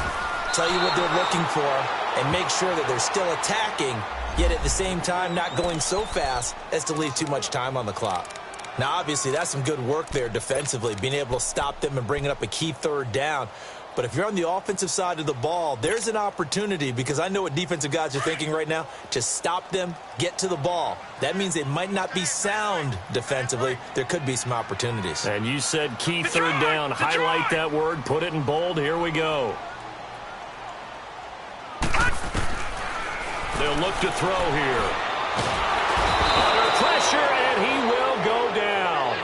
tell you what they're looking for, and make sure that they're still attacking, yet at the same time not going so fast as to leave too much time on the clock. Now, obviously, that's some good work there defensively, being able to stop them and bringing up a key 3rd down. But if you're on the offensive side of the ball, there's an opportunity, because I know what defensive guys are thinking right now, to stop them, get to the ball. That means they might not be sound defensively. There could be some opportunities. And you said key 3rd down. Highlight that word, put it in bold. Here we go. They'll look to throw here. Under pressure, and he will go down.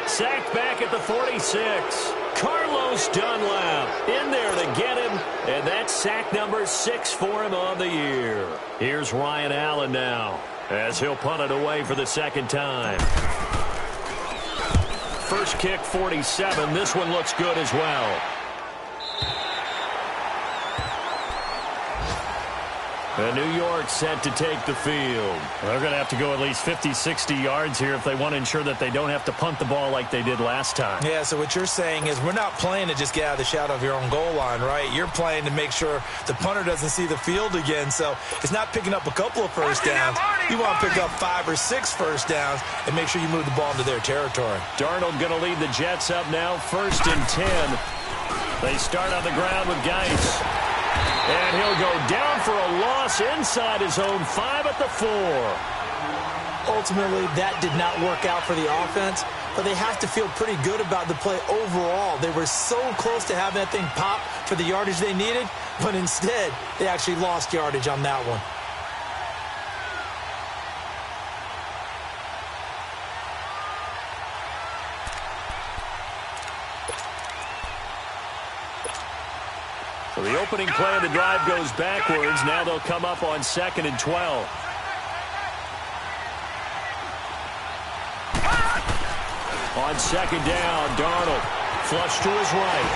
Sacked back at the 46. Carlos Dunlap in there to get him, and that's sack number 6 for him on the year. Here's Ryan Allen now, as he'll punt it away for the second time. First kick, 47. This one looks good as well. And New York set to take the field. They're going to have to go at least 50, 60 yards here if they want to ensure that they don't have to punt the ball like they did last time. Yeah, so what you're saying is we're not playing to just get out of the shadow of your own goal line, right? You're playing to make sure the punter doesn't see the field again. So it's not picking up a couple of first downs. You want to pick up 5 or 6 first downs and make sure you move the ball into their territory. Darnold going to lead the Jets up now, 1st and 10. They start on the ground with Geis. And he'll go down for a loss inside his own 5 at the 4. Ultimately, that did not work out for the offense, but they have to feel pretty good about the play overall. They were so close to having that thing pop for the yardage they needed, but instead, they actually lost yardage on that one. So the opening play of the drive goes backwards. Now they'll come up on 2nd and 12. On 2nd down, Darnold flush to his right.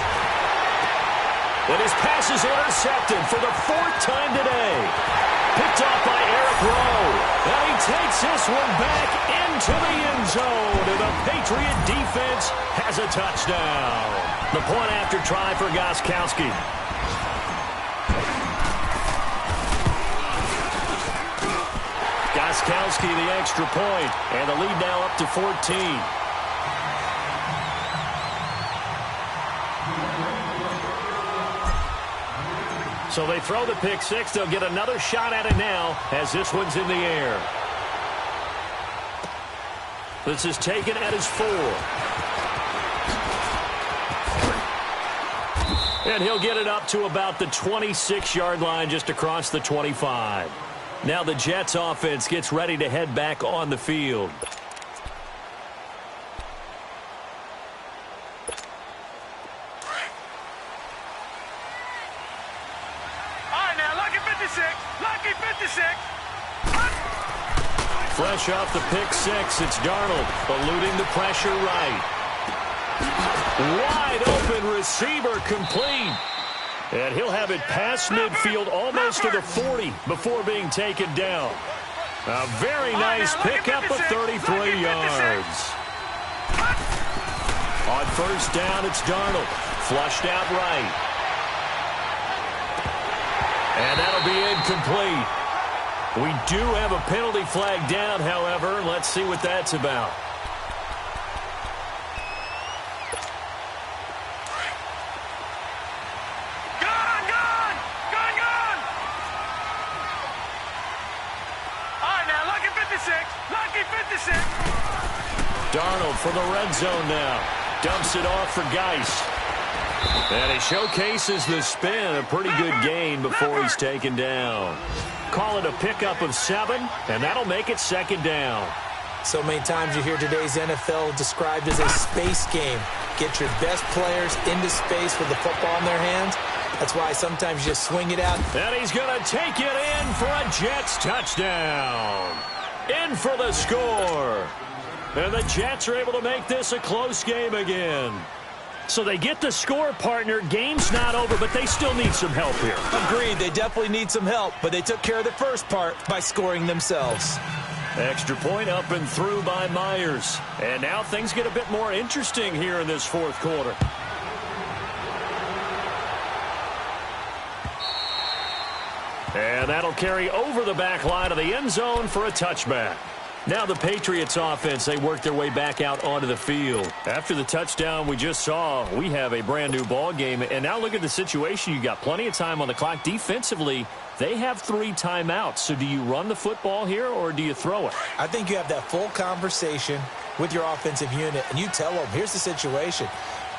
And his pass is intercepted for the 4th time today. Picked off by Eric Rowe. And he takes this one back into the end zone. And the Patriot defense has a touchdown. The point after try for Gostkowski. Gostkowski the extra point, and the lead now up to 14. So they throw the pick 6. They'll get another shot at it now as this one's in the air. This is taken at his 4. And he'll get it up to about the 26-yard line just across the 25. Now the Jets offense gets ready to head back on the field. All right, now, lucky 56. Lucky 56. Fresh off the pick 6, it's Darnold eluding the pressure right. Wide open receiver complete. And he'll have it past midfield almost to the 40 before being taken down. A very nice pickup of 33 yards. On 1st down, it's Darnold. Flushed out right. And that'll be incomplete. We do have a penalty flag down, however. Let's see what that's about. Darnold for the red zone now. Dumps it off for Geis. And he showcases the spin. A pretty good gain before he's taken down. Call it a pickup of 7, and that'll make it 2nd down. So many times you hear today's NFL described as a space game. Get your best players into space with the football in their hands. That's why sometimes you just swing it out. And he's going to take it in for a Jets touchdown. In for the score. And the Jets are able to make this a close game again. So they get the score, partner. Game's not over, but they still need some help here. Agreed, they definitely need some help, but they took care of the first part by scoring themselves. Extra point up and through by Myers. And now things get a bit more interesting here in this 4th quarter. And that'll carry over the back line of the end zone for a touchback. Now the Patriots offense, they work their way back out onto the field. After the touchdown we just saw, we have a brand new ball game. And now look at the situation. You got plenty of time on the clock. Defensively, they have 3 timeouts. So do you run the football here or do you throw it? I think you have that full conversation with your offensive unit, and you tell them, here's the situation.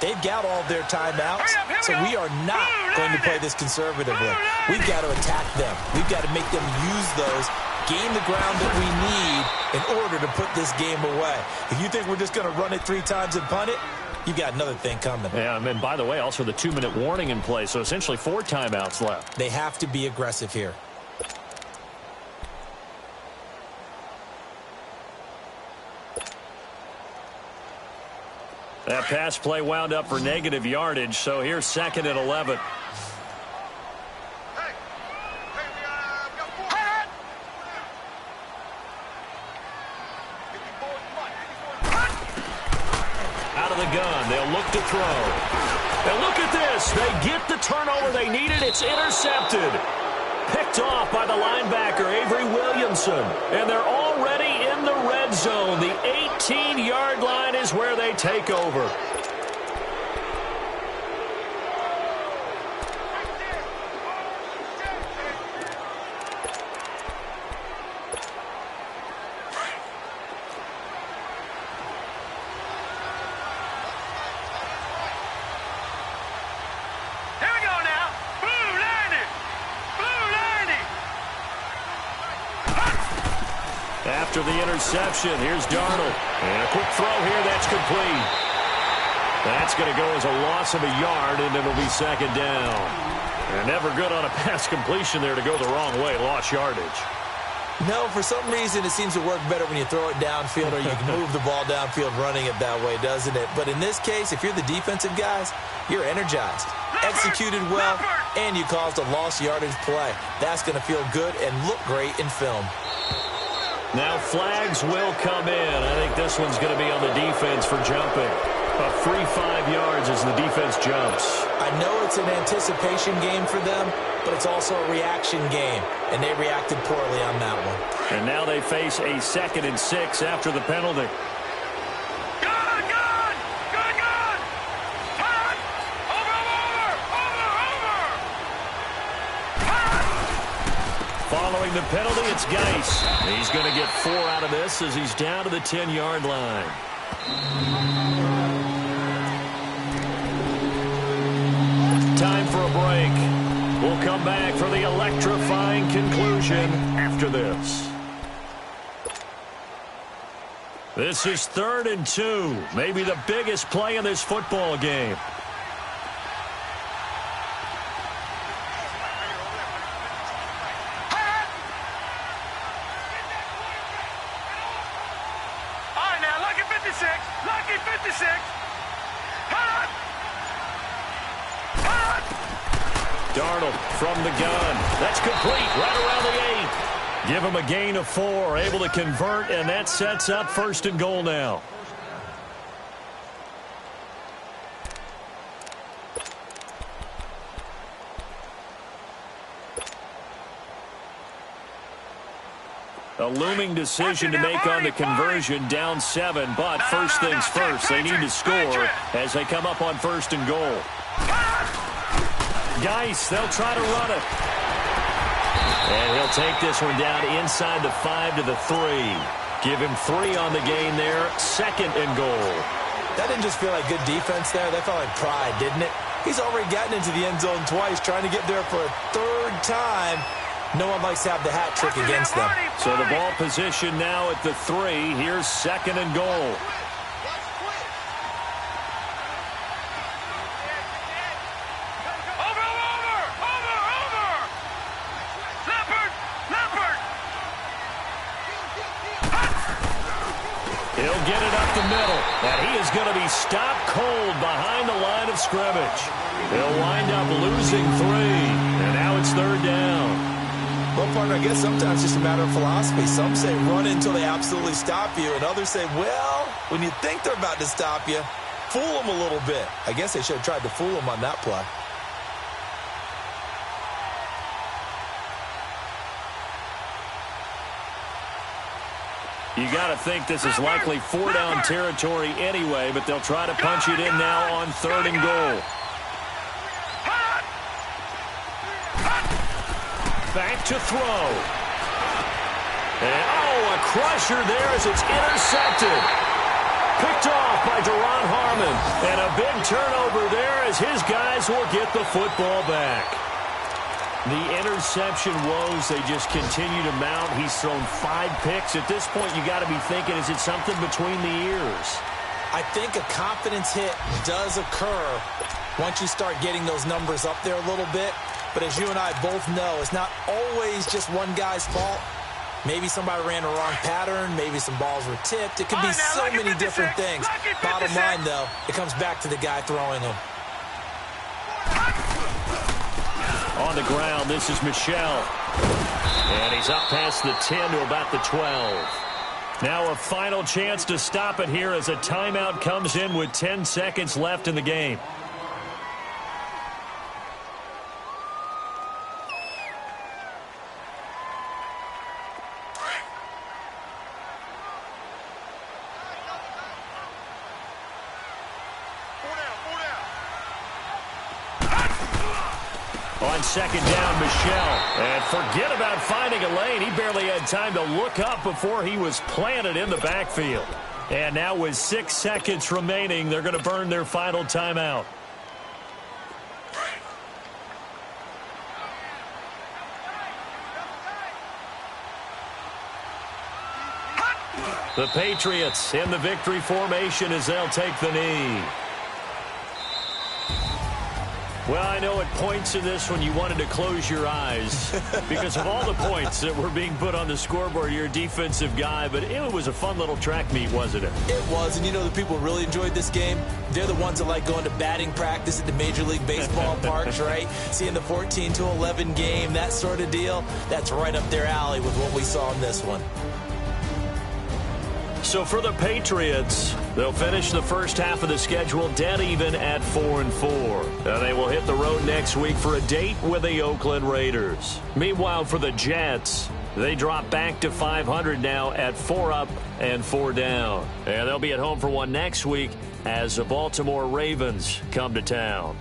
They've got all their timeouts, so we are not going to play this conservatively. We've got to attack them. We've got to make them use those, gain the ground that we need in order to put this game away. If you think we're just going to run it 3 times and punt it, You've got another thing coming. Yeah, and by the way, also the 2-minute warning in play, so essentially 4 timeouts left. They have to be aggressive here. That pass play wound up for negative yardage, so here's 2nd and 11. Out of the gun, they'll look to throw. And look at this. They get the turnover they needed. It's intercepted. Picked off by the linebacker, Avery Williamson. And they're already in the red zone. The 18-yard line is where they take over. After the interception, here's Darnold. And a quick throw here, that's complete. That's going to go as a loss of a yard, and it'll be 2nd down. And never good on a pass completion there to go the wrong way, lost yardage. No, for some reason it seems to work better when you throw it downfield or you can move the ball downfield running it that way, doesn't it? But in this case, if you're the defensive guys, you're energized, executed well, and you caused a lost yardage play. That's going to feel good and look great in film. Now flags will come in. I think this one's going to be on the defense for jumping. A free 5 yards as the defense jumps. I know it's an anticipation game for them, but it's also a reaction game, and they reacted poorly on that one. And now they face a 2nd and 6 after the penalty. Following the penalty, it's Geis. He's going to get 4 out of this as he's down to the 10-yard line. Time for a break. We'll come back for the electrifying conclusion after this. This is 3rd and 2, maybe the biggest play in this football game. Darnold from the gun. That's complete right around the 8. Give him a gain of 4. Able to convert, and that sets up 1st and goal now. A looming decision to make on the conversion, down 7, but first things first, they need to score as they come up on 1st and goal. Geis, they'll try to run it. And he'll take this one down inside the 5 to the 3. Give him 3 on the gain there, 2nd and goal. That didn't just feel like good defense there. That felt like pride, didn't it? He's already gotten into the end zone twice, trying to get there for a 3rd time. No one likes to have the hat trick against them. So the ball position now at the 3. Here's 2nd and goal. He'll get it up the middle, and he is going to be stopped cold behind the line of scrimmage. They'll wind up losing 3, and now it's 3rd down. Well, partner, I guess sometimes it's just a matter of philosophy. Some say run until they absolutely stop you, and others say, well, when you think they're about to stop you, fool them a little bit. I guess they should have tried to fool them on that play. You got to think this is likely 4-down territory anyway, but they'll try to punch it in now on 3rd and goal. Back to throw. And, a crusher there as it's intercepted. Picked off by Duron Harmon. And a big turnover there as his guys will get the football back. The interception woes, they just continue to mount. He's thrown 5 picks. At this point, you got to be thinking, is it something between the ears? I think a confidence hit does occur once you start getting those numbers up there a little bit. But as you and I both know, it's not always just one guy's fault. Maybe somebody ran a wrong pattern. Maybe some balls were tipped. It could be so many different things. Bottom line, though, it comes back to the guy throwing them. On the ground, this is Michel. And he's up past the 10 to about the 12. Now a final chance to stop it here as a timeout comes in with 10 seconds left in the game. On second down, Michel. And forget about finding a lane. He barely had time to look up before he was planted in the backfield. And now with 6 seconds remaining, they're going to burn their final timeout. The Patriots in the victory formation as they'll take the knee. Well, I know at points in this when you wanted to close your eyes because of all the points that were being put on the scoreboard. You're a defensive guy, but it was a fun little track meet, wasn't it? It was, and you know the people who really enjoyed this game? They're the ones that like going to batting practice at the Major League Baseball parks, right? Seeing the 14-11 game, that sort of deal. That's right up their alley with what we saw in this one. So for the Patriots, they'll finish the first half of the schedule dead even at 4-4. And they will hit the road next week for a date with the Oakland Raiders. Meanwhile, for the Jets, they drop back to 500 now at 4 up and 4 down. And they'll be at home for one next week as the Baltimore Ravens come to town.